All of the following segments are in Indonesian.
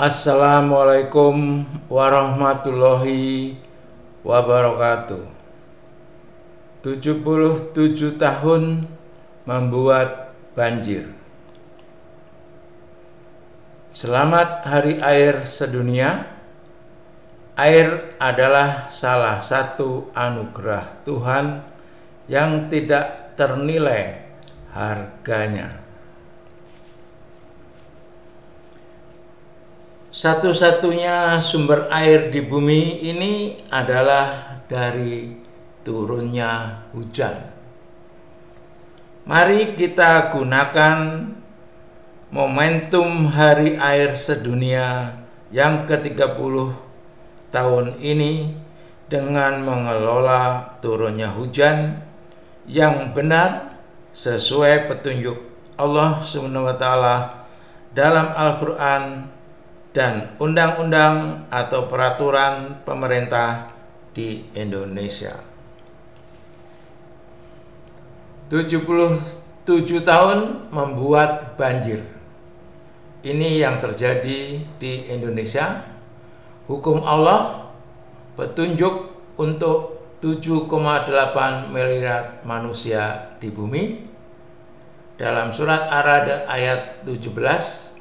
Assalamualaikum warahmatullahi wabarakatuh. 77 tahun membuat banjir. Selamat Hari Air Sedunia. Air adalah salah satu anugerah Tuhan yang tidak ternilai harganya. Satu-satunya sumber air di bumi ini adalah dari turunnya hujan. Mari kita gunakan momentum Hari Air Sedunia yang ke-30 tahun ini dengan mengelola turunnya hujan yang benar sesuai petunjuk Allah SWT dalam Al-Quran dan undang-undang atau peraturan pemerintah di Indonesia. 77 tahun membuat banjir. Ini yang terjadi di Indonesia. Hukum Allah, petunjuk untuk 7,8 miliar manusia di bumi. Dalam surat Ar-Ra'd ayat 17,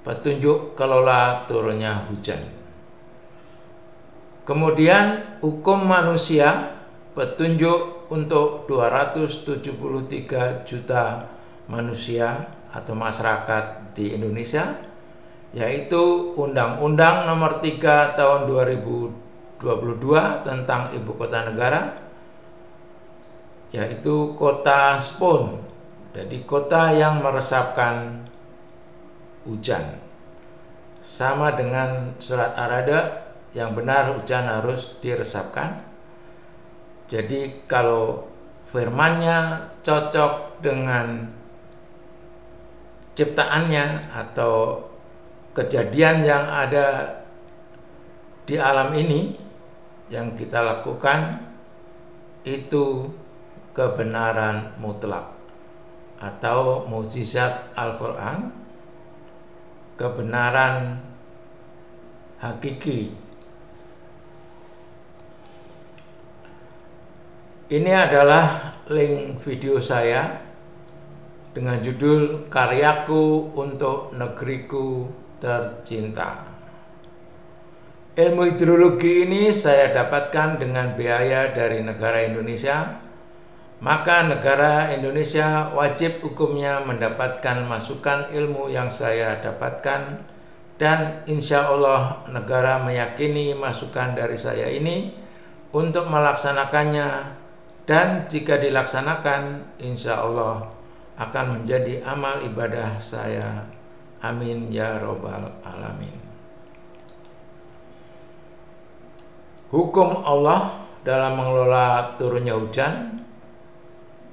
petunjuk kelola turunnya hujan. Kemudian hukum manusia, petunjuk untuk 273 juta manusia atau masyarakat di Indonesia, yaitu Undang-Undang Nomor 3 Tahun 2022 tentang Ibu Kota Negara, yaitu kota SPON, jadi kota yang meresapkan hujan. Sama dengan surat Ar-Ra'd yang benar hujan harus diresapkan. Jadi kalau firmannya cocok dengan ciptaannya atau kejadian yang ada di alam ini yang kita lakukan, itu kebenaran mutlak atau mukjizat Al-Quran, kebenaran hakiki. Ini adalah link video saya dengan judul Karyaku untuk Negeriku Tercinta. Ilmu hidrologi ini saya dapatkan dengan biaya dari negara Indonesia. Maka negara Indonesia wajib hukumnya mendapatkan masukan ilmu yang saya dapatkan, dan insya Allah negara meyakini masukan dari saya ini untuk melaksanakannya, dan jika dilaksanakan insya Allah akan menjadi amal ibadah saya. Amin ya robbal alamin. Hukum Allah dalam mengelola turunnya hujan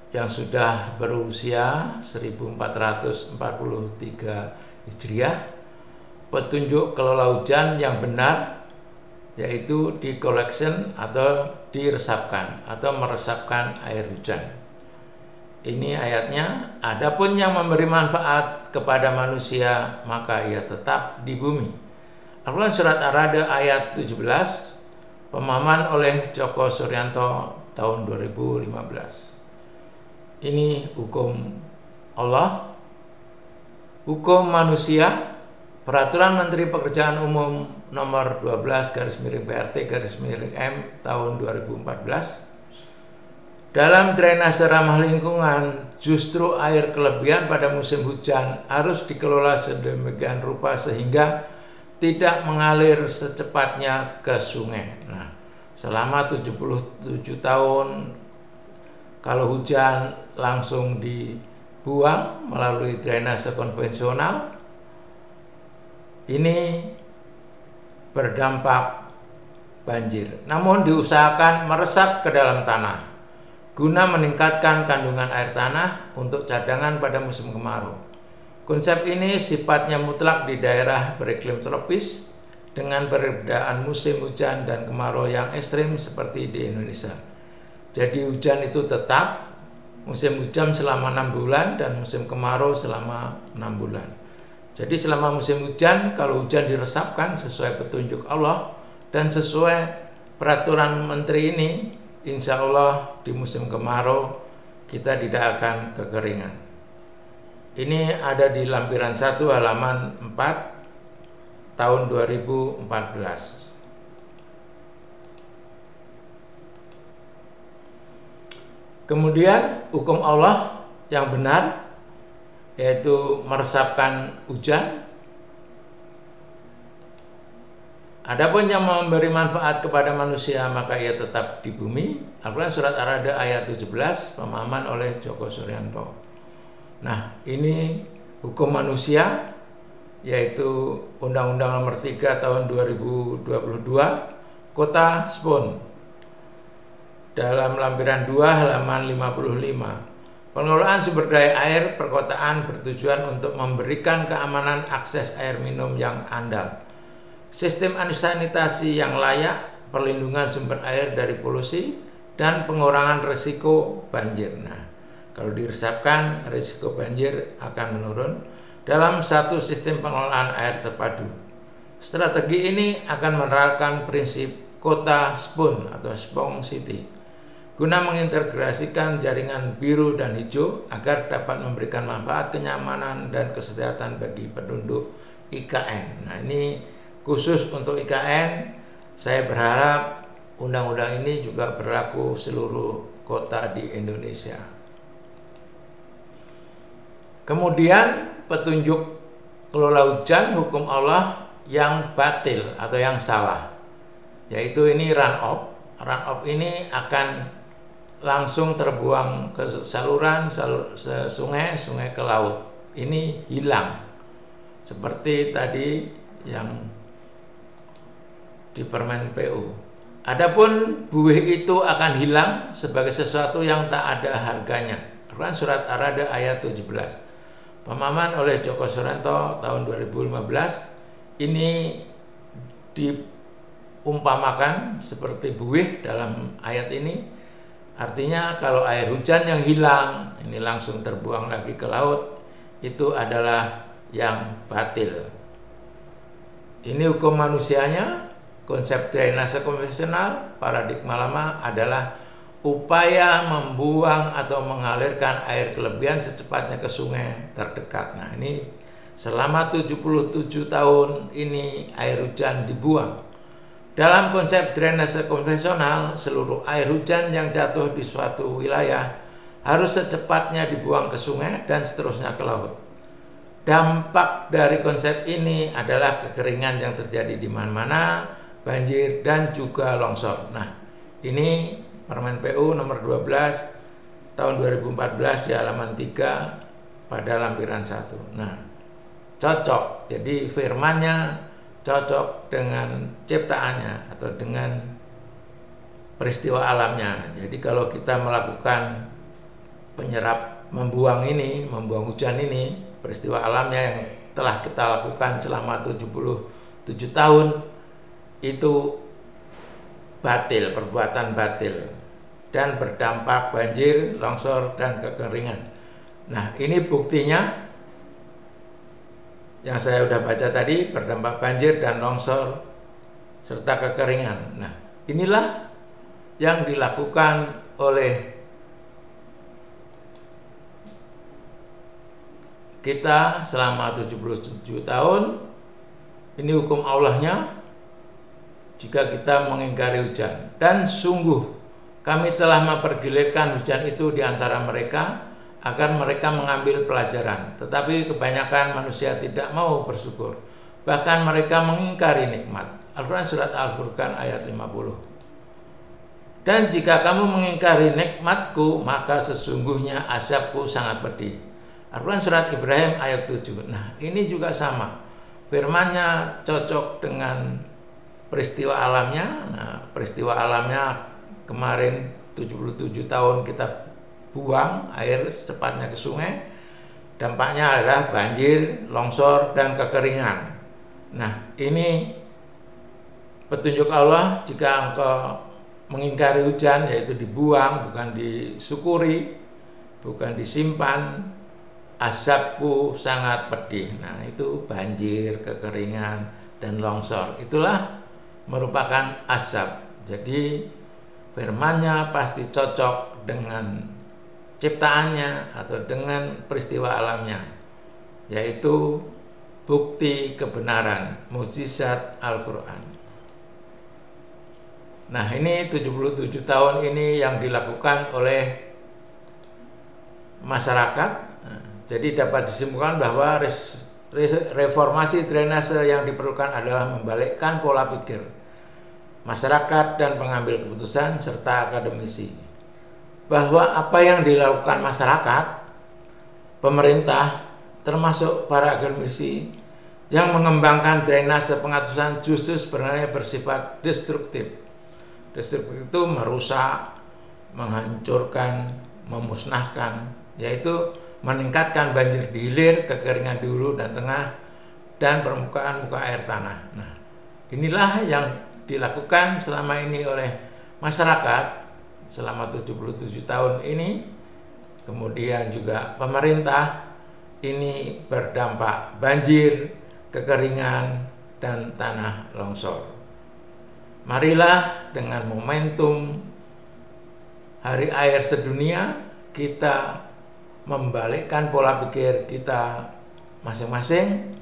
yang sudah berusia 1443 Hijriah, petunjuk kelola hujan yang benar yaitu di collection atau diresapkan atau meresapkan air hujan. Ini ayatnya, adapun yang memberi manfaat kepada manusia maka ia tetap di bumi. Al-Quran surat Ar-Ra'd ayat 17, pemahaman oleh Joko Suryanto tahun 2015. Ini hukum Allah. Hukum manusia, Peraturan Menteri Pekerjaan Umum Nomor 12/PRT/M tahun 2014. Dalam drainase ramah lingkungan, justru air kelebihan pada musim hujan harus dikelola sedemikian rupa sehingga tidak mengalir secepatnya ke sungai. Nah, selama 77 tahun kalau hujan langsung dibuang melalui drainase konvensional, ini berdampak banjir. Namun diusahakan meresap ke dalam tanah guna meningkatkan kandungan air tanah untuk cadangan pada musim kemarau. Konsep ini sifatnya mutlak di daerah beriklim tropis dengan perbedaan musim hujan dan kemarau yang ekstrim seperti di Indonesia. Jadi hujan itu tetap, musim hujan selama 6 bulan dan musim kemarau selama 6 bulan. Jadi selama musim hujan, kalau hujan diresapkan sesuai petunjuk Allah dan sesuai peraturan menteri ini, insya Allah di musim kemarau kita tidak akan kekeringan. Ini ada di lampiran 1 halaman 4 tahun 2014. Kemudian hukum Allah yang benar, yaitu meresapkan hujan. Adapun yang memberi manfaat kepada manusia, maka ia tetap di bumi. Al-Quran Surat Ar-Ra'd ayat 17, pemahaman oleh Djoko Suryanto. Nah, ini hukum manusia, yaitu Undang-Undang Nomor 3 tahun 2022, Kota Spon. Dalam lampiran 2 halaman 55. Pengelolaan sumber daya air perkotaan bertujuan untuk memberikan keamanan akses air minum yang andal, sistem sanitasi yang layak, perlindungan sumber air dari polusi, dan pengurangan risiko banjir. Nah, kalau diresapkan, risiko banjir akan menurun dalam satu sistem pengelolaan air terpadu. Strategi ini akan menerapkan prinsip kota Spon atau Spong City guna mengintegrasikan jaringan biru dan hijau agar dapat memberikan manfaat, kenyamanan, dan kesehatan bagi penduduk IKN. Nah, ini khusus untuk IKN. Saya berharap undang-undang ini juga berlaku seluruh kota di Indonesia. Kemudian petunjuk kelola hujan, hukum Allah yang batil atau yang salah, yaitu ini run-off. Run-off ini akan langsung terbuang ke saluran, sungai ke laut. Ini hilang seperti tadi yang di permen PU. Adapun buih itu akan hilang sebagai sesuatu yang tak ada harganya. Al-Quran Surat Ar-Ra'd ayat 17, pemahaman oleh Djoko Suryanto tahun 2015. Ini diumpamakan seperti buih dalam ayat ini. Artinya kalau air hujan yang hilang, ini langsung terbuang lagi ke laut, itu adalah yang batil. Ini hukum manusianya. Konsep drainase konvensional, paradigma lama adalah upaya membuang atau mengalirkan air kelebihan secepatnya ke sungai terdekat. Nah, ini selama 77 tahun ini air hujan dibuang. Dalam konsep drainase konvensional, seluruh air hujan yang jatuh di suatu wilayah harus secepatnya dibuang ke sungai dan seterusnya ke laut. Dampak dari konsep ini adalah kekeringan yang terjadi di mana-mana, banjir, dan juga longsor. Nah, ini Permen PU nomor 12 tahun 2014 di halaman 3 pada lampiran 1. Nah, cocok. Jadi firmannya cocok dengan ciptaannya atau dengan peristiwa alamnya. Jadi kalau kita melakukan membuang hujan ini, peristiwa alamnya yang telah kita lakukan selama 77 tahun, itu batil, perbuatan batil, dan berdampak banjir, longsor, dan kekeringan. Nah, ini buktinya yang saya sudah baca tadi, berdampak banjir dan longsor serta kekeringan. Nah, inilah yang dilakukan oleh kita selama 77 tahun. Ini hukum Allahnya jika kita mengingkari hujan. Dan sungguh kami telah mempergilirkan hujan itu di antara mereka agar mereka mengambil pelajaran. Tetapi kebanyakan manusia tidak mau bersyukur. Bahkan mereka mengingkari nikmat. Al-Quran Surat Al-Furqan ayat 50. Dan jika kamu mengingkari nikmatku, maka sesungguhnya azabku sangat pedih. Al-Quran Surat Ibrahim ayat 7. Nah, ini juga sama. Firmannya cocok dengan peristiwa alamnya. Nah, peristiwa alamnya kemarin 77 tahun kita buang air secepatnya ke sungai, dampaknya adalah banjir, longsor, dan kekeringan. Nah, ini petunjuk Allah. Jika engkau mengingkari hujan, yaitu dibuang, bukan disyukuri, bukan disimpan, asapku sangat pedih. Nah, itu banjir, kekeringan, dan longsor. Itulah merupakan asap. Jadi firman-Nya pasti cocok dengan ciptaannya atau dengan peristiwa alamnya, yaitu bukti kebenaran mukjizat Al-Quran. Nah, ini 77 tahun ini yang dilakukan oleh masyarakat. Jadi dapat disimpulkan bahwa reformasi drainase yang diperlukan adalah membalikkan pola pikir masyarakat dan pengambil keputusan serta akademisi, bahwa apa yang dilakukan masyarakat, pemerintah, termasuk para akademisi yang mengembangkan drainase pengatusan justru sebenarnya bersifat destruktif. Destruktif itu merusak, menghancurkan, memusnahkan, yaitu meningkatkan banjir di hilir, kekeringan di hulu dan tengah, dan permukaan muka air tanah. Nah, inilah yang dilakukan selama ini oleh masyarakat selama 77 tahun ini. Kemudian juga pemerintah ini berdampak banjir, kekeringan, dan tanah longsor. Marilah dengan momentum Hari Air Sedunia kita membalikkan pola pikir kita masing-masing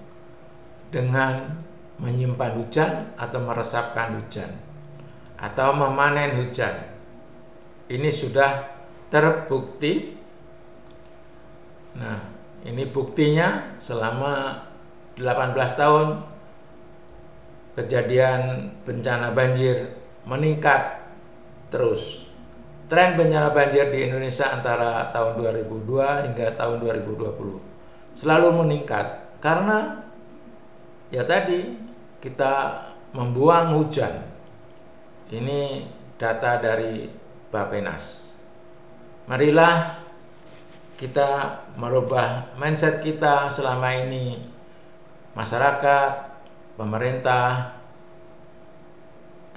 dengan menyimpan hujan atau meresapkan hujan atau memanen hujan. Ini sudah terbukti. Nah, ini buktinya selama 18 tahun kejadian bencana banjir meningkat terus. Tren bencana banjir di Indonesia antara tahun 2002 hingga tahun 2020 selalu meningkat karena ya tadi kita membuang hujan. Ini data dari Bappenas. Marilah kita merubah mindset kita selama ini, masyarakat, pemerintah,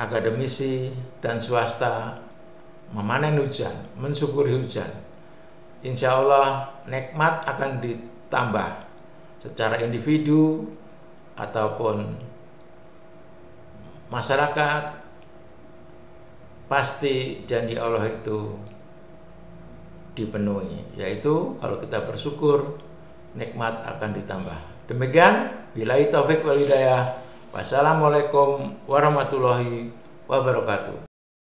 akademisi, dan swasta memanen hujan, mensyukuri hujan. Insya Allah nikmat akan ditambah secara individu ataupun masyarakat. Pasti janji Allah itu dipenuhi, yaitu kalau kita bersyukur nikmat akan ditambah. Demikian, billahi taufik wal hidayah. Wassalamualaikum warahmatullahi wabarakatuh.